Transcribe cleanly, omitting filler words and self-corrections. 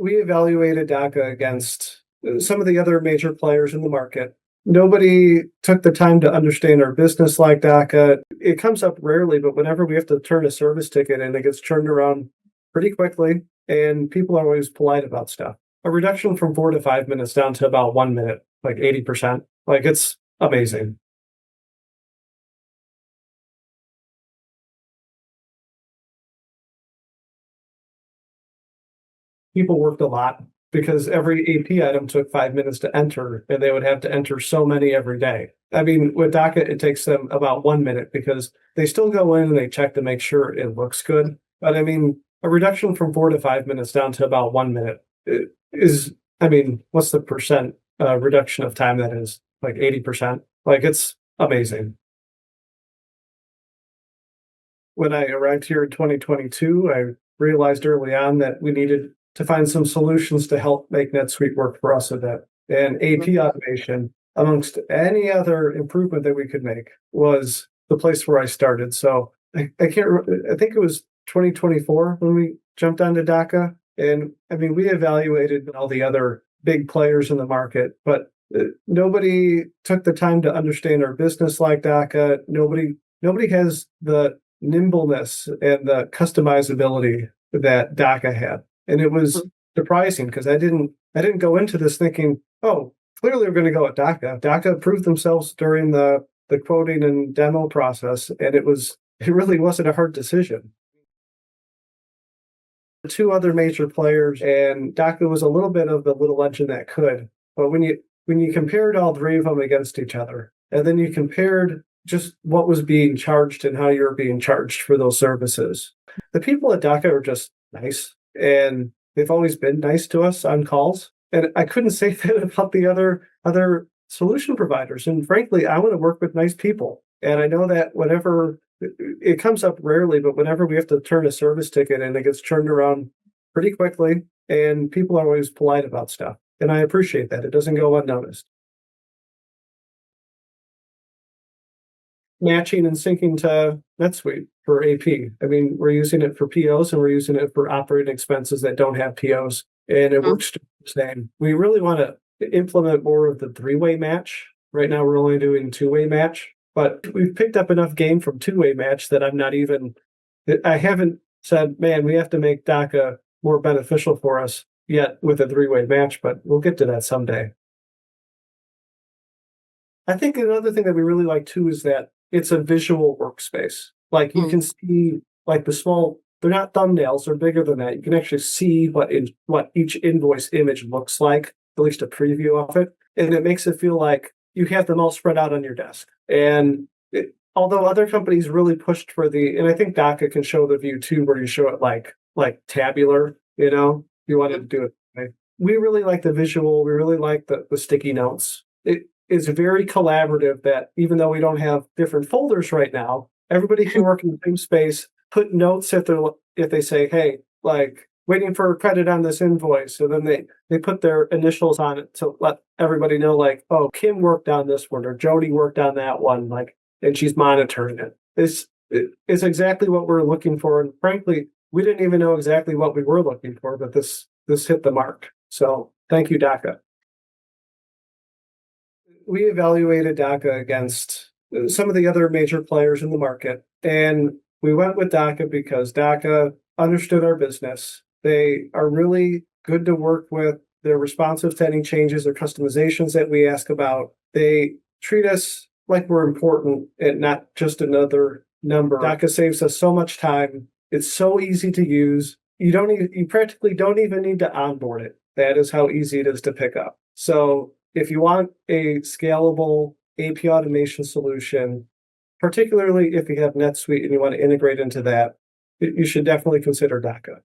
We evaluated DOKKA against some of the other major players in the market. Nobody took the time to understand our business like DOKKA. It comes up rarely, but whenever we have to turn a service ticket in, it gets turned around pretty quickly, and people are always polite about stuff. A reduction from 4 to 5 minutes down to about 1 minute, like 80%. Like, it's amazing. People worked a lot because every AP item took 5 minutes to enter, and they would have to enter so many every day. I mean, with DOKKA, it takes them about 1 minute because they still go in and they check to make sure it looks good. But I mean, a reduction from 4 to 5 minutes down to about 1 minute is, I mean, what's the percent reduction of time that is? Like 80%. Like, it's amazing. When I arrived here in 2022, I realized early on that we needed to find some solutions to help make NetSuite work for us a bit. And AP automation, amongst any other improvement that we could make, was the place where I started. So I can't, I think it was 2024 when we jumped onto DOKKA. And I mean, we evaluated all the other big players in the market, but nobody took the time to understand our business like DOKKA. Nobody has the nimbleness and the customizability that DOKKA had. And it was surprising because I didn't go into this thinking, oh, clearly we're going to go with DOKKA. DOKKA proved themselves during the quoting and demo process, and it really wasn't a hard decision. The two other major players, and DOKKA was a little bit of the little engine that could. But when you compared all three of them against each other, and then you compared just what was being charged and how you're being charged for those services, the people at DOKKA are just nice, and they've always been nice to us on calls. And I couldn't say that about the other solution providers. And frankly, I want to work with nice people. And I know that whenever it comes up rarely, but whenever we have to turn a service ticket in, it gets turned around pretty quickly, and people are always polite about stuff. And I appreciate that. It doesn't go unnoticed. Matching and syncing to NetSuite for AP. I mean, we're using it for POs and we're using it for operating expenses that don't have POs, and it works the same. We really want to implement more of the three-way match. Right now, we're only doing two-way match, but we've picked up enough game from two-way match that I haven't said, man, we have to make DOKKA more beneficial for us yet with a three-way match, but we'll get to that someday. I think another thing that we really like too is that it's a visual workspace. Like, you can see, like, they're not thumbnails, they're bigger than that. You can actually see what each invoice image looks like, at least a preview of it. And it makes it feel like you have them all spread out on your desk. And although other companies really pushed for and I think DOKKA can show the view too, where you show it like tabular, you wanted to do it. Right? We really like the visual. We really like the sticky notes. It is very collaborative, that even though we don't have different folders right now, everybody can work in the same space, put notes if they say, hey, like, waiting for a credit on this invoice. So then they put their initials on it to let everybody know, like, oh, Kim worked on this one, or Jody worked on that one, like, and she's monitoring it. It's exactly what we're looking for. And frankly, we didn't even know exactly what we were looking for, but this hit the mark. So thank you, DOKKA. We evaluated DOKKA against some of the other major players in the market, and we went with DOKKA because DOKKA understood our business. They are really good to work with. They're responsive to any changes or customizations that we ask about. They treat us like we're important and not just another number. DOKKA saves us so much time. It's so easy to use. You practically don't even need to onboard it. That is how easy it is to pick up. So if you want a scalable AP automation solution, particularly if you have NetSuite and you want to integrate into that, you should definitely consider DOKKA.